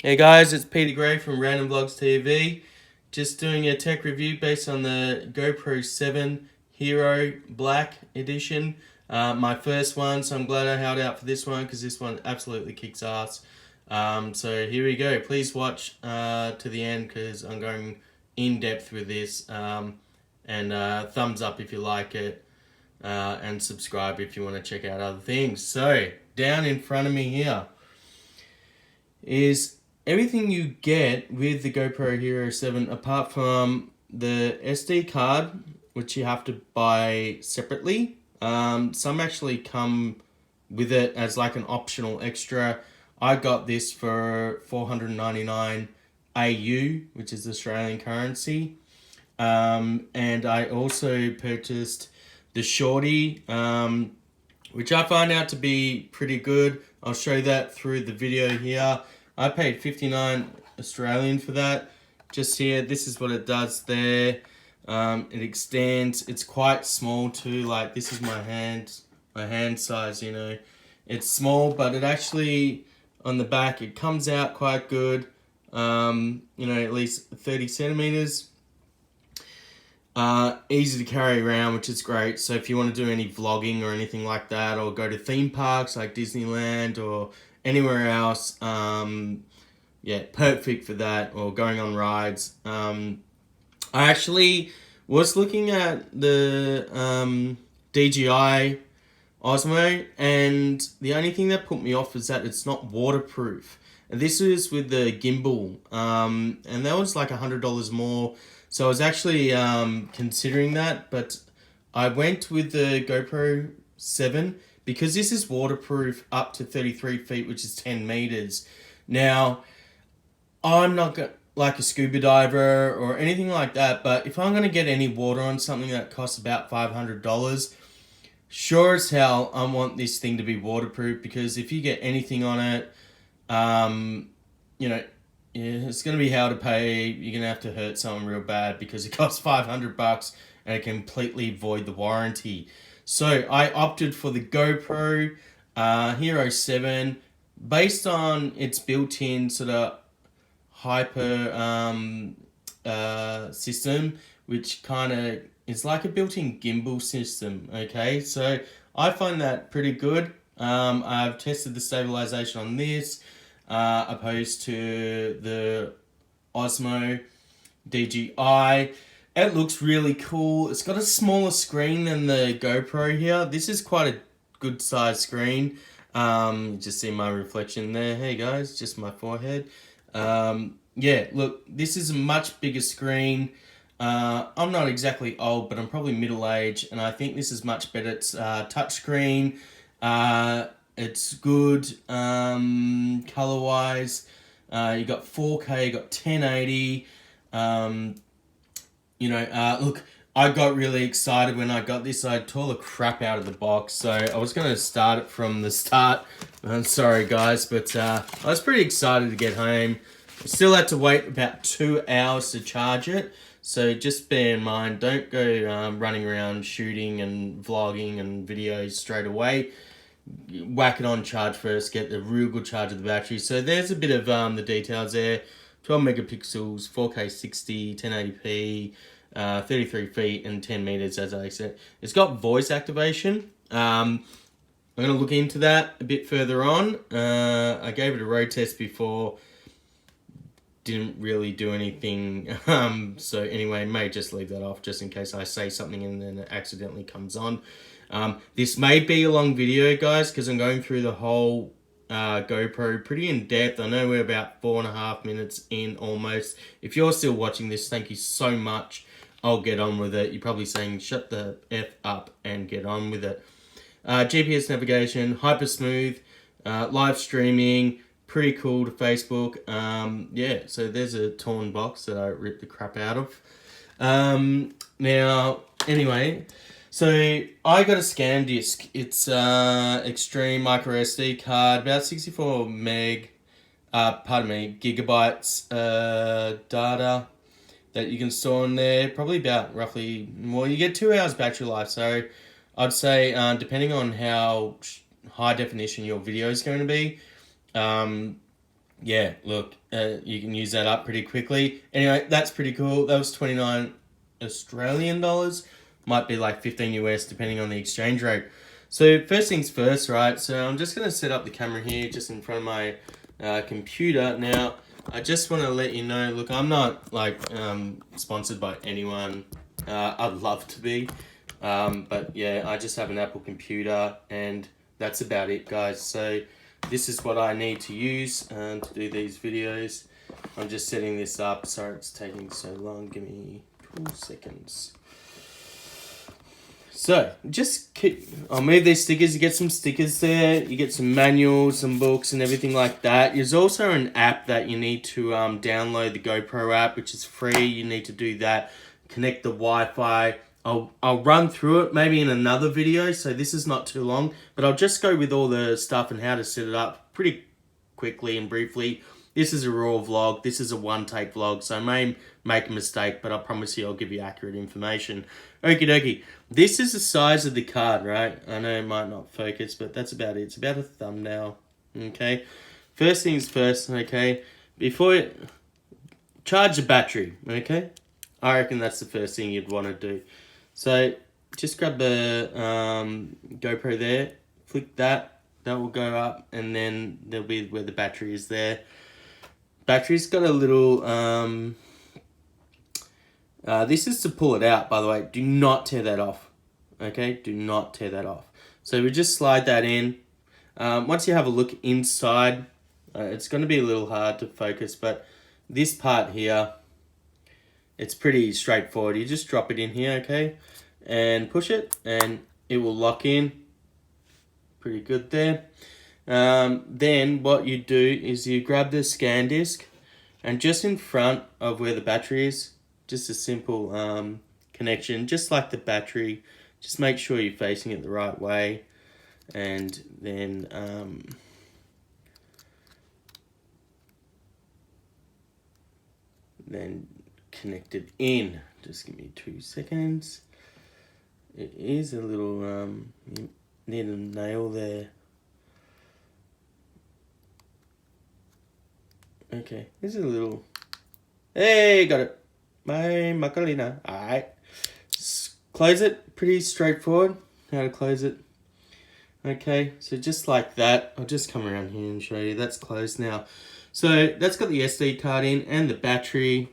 Hey guys, it's Peter Gray from Random Vlogs TV. Just doing a tech review based on the GoPro 7 Hero Black Edition. My first one, so I'm glad I held out for this one because this one absolutely kicks ass. So here we go. Please watch to the end because I'm going in depth with this. And thumbs up if you like it. And subscribe if you want to check out other things. So, down in front of me here is everything you get with the GoPro Hero 7 apart from the SD card, which you have to buy separately. Some actually come with it as like an optional extra. I got this for 499 AU, which is Australian currency. And I also purchased the Shorty, which I find out to be pretty good. I'll show that through the video here. I paid 59 Australian for that. Just here, this is what it does there. It extends. It's quite small too. Like this is my hand size. You know, it's small, but it actually on the back it comes out quite good. You know, at least 30 centimeters. Easy to carry around, which is great. So if you want to do any vlogging or anything like that, or go to theme parks like Disneyland or anywhere else, yeah, perfect for that, or going on rides. I actually was looking at the DJI Osmo, and the only thing that put me off is that it's not waterproof. And this is with the gimbal, and that was like $100 more. So I was actually considering that, but I went with the GoPro 7 because this is waterproof up to 33 feet, which is 10 meters. Now, I'm not like a scuba diver or anything like that, but if I'm going to get any water on something that costs about $500, sure as hell I want this thing to be waterproof, because if you get anything on it, you know, yeah, it's going to be hell to pay. You're going to have to hurt someone real bad because it costs $500 and it completely void the warranty. So I opted for the GoPro Hero 7 based on its built-in sort of hyper system, which kind of is like a built-in gimbal system. Okay, so I find that pretty good. I've tested the stabilization on this. Opposed to the Osmo DJI. It looks really cool. It's got a smaller screen than the GoPro here. This is quite a good size screen. Just see my reflection there. Hey guys, just my forehead. Yeah, look, this is a much bigger screen. I'm not exactly old, but I'm probably middle-aged, and I think this is much better. It's touchscreen. It's good color-wise. You got 4K, you got 1080. You know, look, I got really excited when I got this. I tore the crap out of the box, so I was going to start it from the start. I'm sorry, guys, but I was pretty excited to get home. I still had to wait about 2 hours to charge it, so just bear in mind, don't go running around shooting and vlogging and videos straight away. Whack it on charge first, get a real good charge of the battery. So there's a bit of the details there. 12 megapixels, 4K 60, 1080p, 33 feet and 10 meters, as I said. It's got voice activation. I'm going to look into that a bit further on. I gave it a road test before. Didn't really do anything. So anyway, may just leave that off just in case I say something and then it accidentally comes on. This may be a long video, guys, because I'm going through the whole GoPro pretty in depth. I know we're about 4.5 minutes in almost. If you're still watching this, thank you so much. I'll get on with it. You're probably saying, shut the F up and get on with it. GPS navigation, hyper smooth, live streaming, pretty cool to Facebook. Yeah, so there's a torn box that I ripped the crap out of. Now, anyway, so I got a scan disc. It's Extreme micro SD card, about 64 gigabytes data that you can store in there. Probably about roughly, well, you get 2 hours battery life. So I'd say depending on how high definition your video is going to be, yeah, look, you can use that up pretty quickly. Anyway, that's pretty cool. That was 29 Australian dollars. Might be like 15 US depending on the exchange rate. So first things first, right? So I'm just going to set up the camera here just in front of my computer. Now, I just want to let you know, look, I'm not like sponsored by anyone. I'd love to be. But yeah, I just have an Apple computer and that's about it, guys. So this is what I need to use to do these videos. I'm just setting this up. Sorry it's taking so long. Give me 2 seconds. So, I'll move these stickers. You get some stickers there. You get some manuals, some books, and everything like that. There's also an app that you need to download, the GoPro app, which is free. You need to do that. Connect the Wi-Fi. I'll run through it maybe in another video, so this is not too long. But I'll just go with all the stuff and how to set it up pretty quickly and briefly. This is a raw vlog. This is a one-take vlog, so I may make a mistake, but I promise you I'll give you accurate information. Okie dokie. This is the size of the card, right? I know it might not focus, but that's about it. It's about a thumbnail, okay? First things first, okay? Charge the battery, okay? I reckon that's the first thing you'd want to do. So, just grab the GoPro there, flick that will go up, and then there'll be where the battery is there. Battery's got a little, this is to pull it out, by the way. Do not tear that off, okay? Do not tear that off. So we just slide that in. Once you have a look inside, it's going to be a little hard to focus, but this part here, it's pretty straightforward. You just drop it in here, okay? And push it, and it will lock in. Pretty good there. Then what you do is you grab the scan disc, and just in front of where the battery is, just a simple connection, just like the battery. Just make sure you're facing it the right way, and then connect it in. Just give me 2 seconds. It is a little you need a nail there. Okay, this is a little. Hey, got it. My Macarena. Alright. Close it. Pretty straightforward. How to close it. Okay, so just like that. I'll just come around here and show you. That's closed now. So that's got the SD card in and the battery.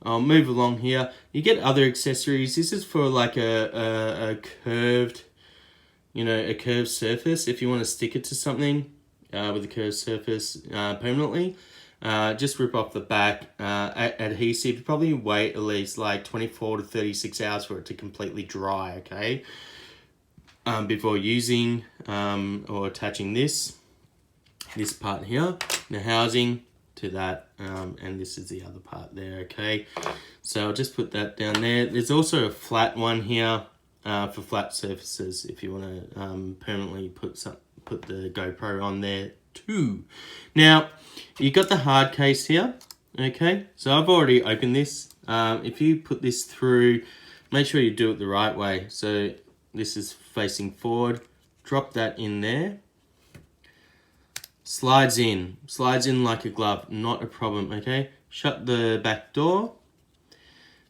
I'll move along here. You get other accessories. This is for like a curved, a curved surface. If you want to stick it to something with a curved surface permanently. Just rip off the back adhesive. Probably wait at least like 24 to 36 hours for it to completely dry, okay? Before using or attaching this part here, the housing to that, and this is the other part there, okay? So I'll just put that down there. There's also a flat one here for flat surfaces if you want to permanently put the GoPro on there too. Now, you got the hard case here, okay? So I've already opened this. If you put this through, make sure you do it the right way. So this is facing forward. Drop that in there. Slides in like a glove, not a problem, okay? Shut the back door.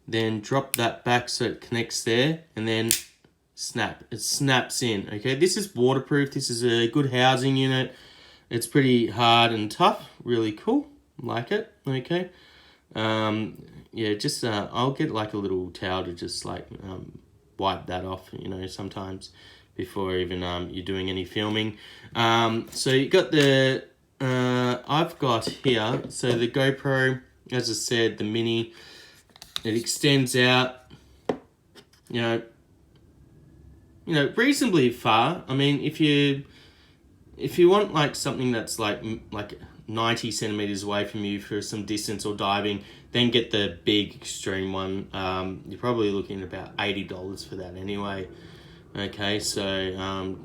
Then drop that back so it connects there, and then snap. It snaps in, okay? This is waterproof. This is a good housing unit. It's pretty hard and tough. Really cool. Like it. Okay. Yeah, just I'll get like a little towel to just like wipe that off, sometimes before even you're doing any filming. So you got the I've got here, so the GoPro, as I said, the mini, it extends out, reasonably far. I mean, if you want like something that's like 90 centimeters away from you for some distance or diving, then get the big extreme one. You're probably looking at about $80 for that anyway. Okay, so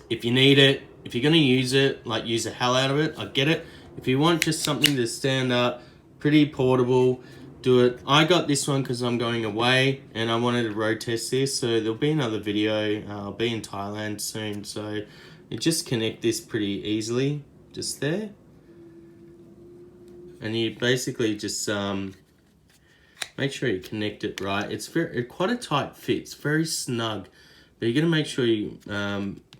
if you need it, if you're going to use it, like use the hell out of it, I get it. If you want just something to stand up, pretty portable, do it. I got this one because I'm going away and I wanted to road test this, so there'll be another video. I'll be in Thailand soon, so you just connect this pretty easily, just there. and you basically just make sure you connect it right. It's quite a tight fit. It's very snug, but you're gonna make sure you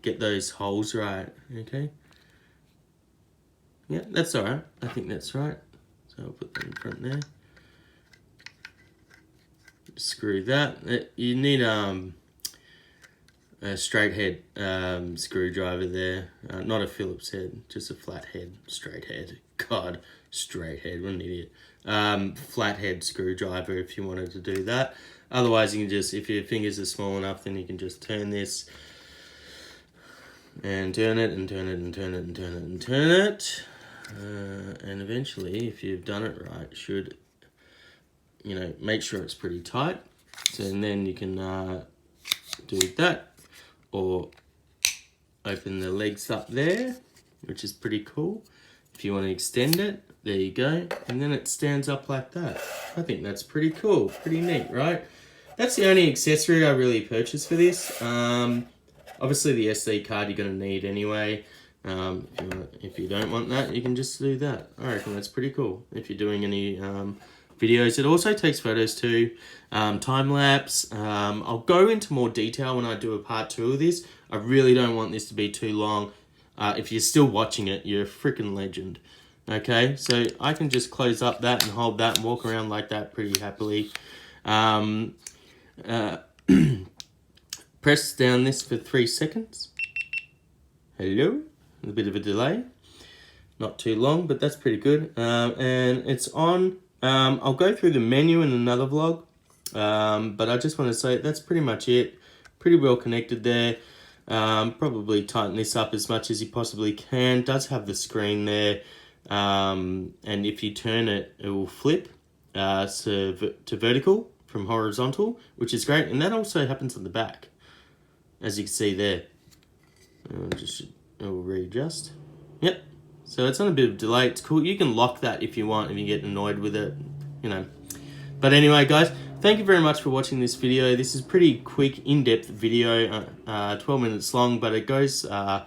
get those holes right. Okay. Yeah, that's all right. I think that's right. So I'll put that in front there. Screw that. You need a straight head screwdriver there. Not a Phillips head, just a flat head, straight head. God, straight head, what an idiot. Flat head screwdriver if you wanted to do that. Otherwise, you can just, if your fingers are small enough, then you can just turn this and turn it and turn it and turn it and turn it and turn it. And eventually, if you've done it right, should, you know, make sure it's pretty tight. So, and then you can do that, or open the legs up there, which is pretty cool. If you want to extend it, there you go. And then it stands up like that. I think that's pretty cool, pretty neat, right? That's the only accessory I really purchased for this. Obviously the SD card you're going to need anyway. If you don't want that, you can just do that. I reckon that's pretty cool. If you're doing any videos, it also takes photos too, time lapse. I'll go into more detail when I do a part 2 of this. I really don't want this to be too long. If you're still watching it, you're a freaking legend. Okay, so I can just close up that and hold that and walk around like that pretty happily. Press down this for 3 seconds. Hello, a bit of a delay. Not too long, but that's pretty good. And it's on. I'll go through the menu in another vlog, but I just want to say that's pretty much it. Pretty well connected there. Probably tighten this up as much as you possibly can. It does have the screen there, and if you turn it, it will flip to vertical from horizontal, which is great. And that also happens on the back, as you can see there. It will readjust. Yep. So it's on a bit of delay. It's cool. You can lock that if you want, if you get annoyed with it, you know. But anyway, guys, thank you very much for watching this video. This is pretty quick, in-depth video, 12 minutes long, but it goes all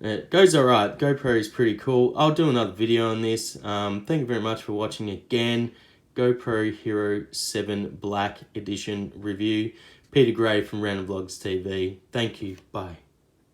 right. GoPro is pretty cool. I'll do another video on this. Thank you very much for watching again. GoPro Hero 7 Black Edition review. Peter Gray from Random Vlogs TV. Thank you. Bye.